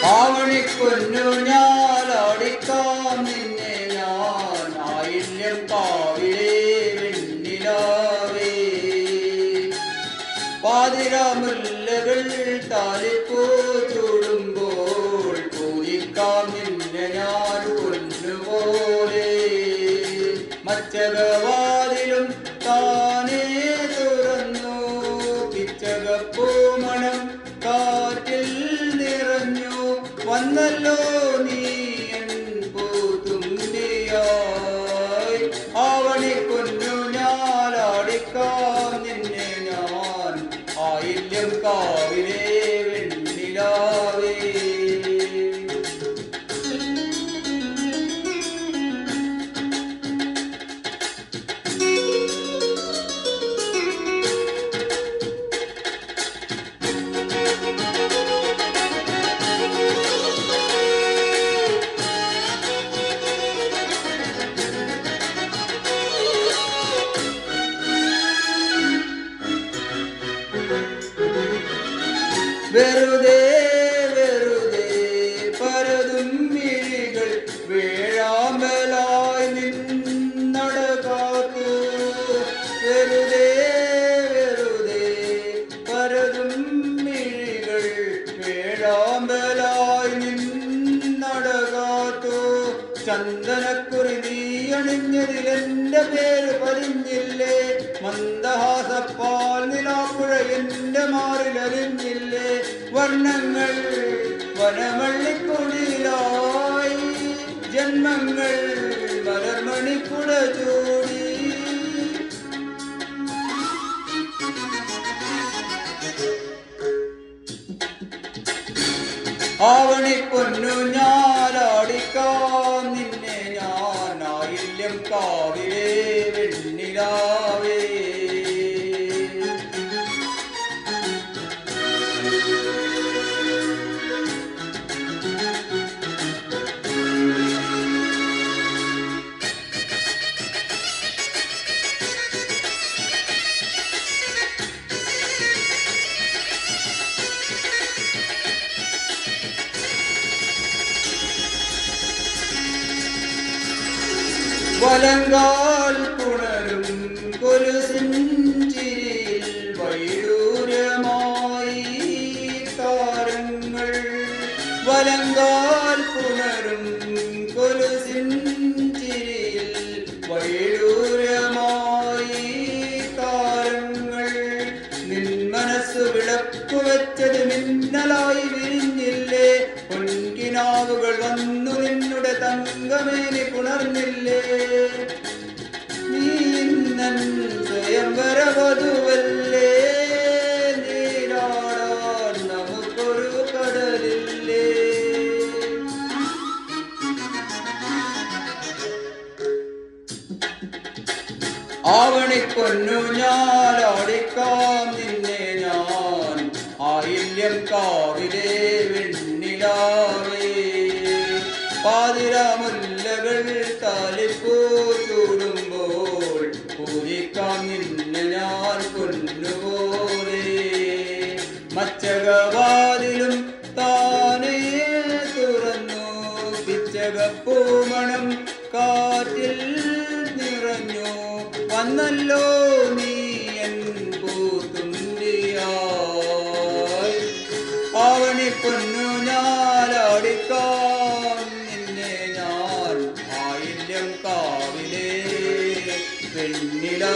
ആവണിപ്പൊന്നു ഞാലാടിക്കാം നിന്നെ ഞാൻ ആയില്യം കാവിലെ വെണ്ണിലാവേ പാതിരാമുല്ലകൾ താലിപ്പൂ ചൂടുമ്പോൾ പൂജിക്കാം നിന്നെ ഞാൻ പൊന്നുപോലെ മച്ചകവാതിലും താനേ തുറന്നു പിച്ചകപ്പൂമണം കാറ്റിൽ നിറഞ്ഞു വന്നല്ലോ നീ എൻ പൂത്തുമ്പിയായി ആവണിപ്പൊന്നു ഞാലാടിക്കാം നിന്നെ ഞാൻ ആയില്യം കാവിലെ വെണ്ണിലാവേ വെറുതെ വെറുതെ പരതും മിഴികൾ വേഴാമ്പലായി നിന്നടകാത്തു വെറുതെ വെറുതെ പരതും മിഴികൾ വേഴാമ്പലായി നിന്നടകാത്തു ചന്ദനക്കുറി നീ അണിഞ്ഞതിലെന്റെ പേര് പതിഞ്ഞില്ലേ മന്ദഹാസപ്പാൽ നിലാപ്പുഴ എന്റെ മാറിലറിഞ്ഞില്ലേ വർണ്ണങ്ങൾ വനമള്ളിക്കുടിലായി ജന്മങ്ങൾ മലർമണിക്കുട ചൂടി ആവണിപ്പൊന്നു ഞാലാടിക്കാം നിന്നെ ഞാൻ ആയില്യം കാവിലെ വെണ്ണിലാവേ വലങ്കാൽ പുണരും കൊലുസിൻ ചിരിയിൽ വൈഡൂര്യമായി താരങ്ങൾ വലങ്കാൽ പുണരും കൊലുസിൻ ചിരിയിൽ വൈഡൂര്യമായി താരങ്ങൾ നിൻ മനസ്സ് വിളക്കു വെച്ചത് മിന്നലായി വിരിഞ്ഞില്ലേ പൊൻകിനാവുകൾ വന്നു നിന്നുടെ തങ്കമേനി പുണർന്നില്ലേ നീ ഇന്നൻ സ്വയംവര വധുവല്ലേ നീരാടാൻ നമുക്കൊരു കടലില്ലേ ആവണിപ്പൊന്നു ഞാലാടിക്കാം നിന്നെ ഞാൻ ആയില്യം കാവിലെ വെണ്ണിലാവേ പാതിരാമുല്ലകൾ താലിപ്പൂ ചൂടുമ്പോൾ പൂജിക്കാം നിന്നെ ഞാൻ പൊന്നുപോലെ മച്ചകവാതിലും താനേ തുറന്നു പിച്ചകപ്പൂമണം കാറ്റിൽ നിറഞ്ഞു വന്നല്ലോ നീ എൻ പൂത്തുമ്പിയായി ആവണിപ്പൊന്നു ഞാലാടിക്കാം നിന്നെ ഞാൻ ആയില്യം കാവിലെ വെണ്ണിലാ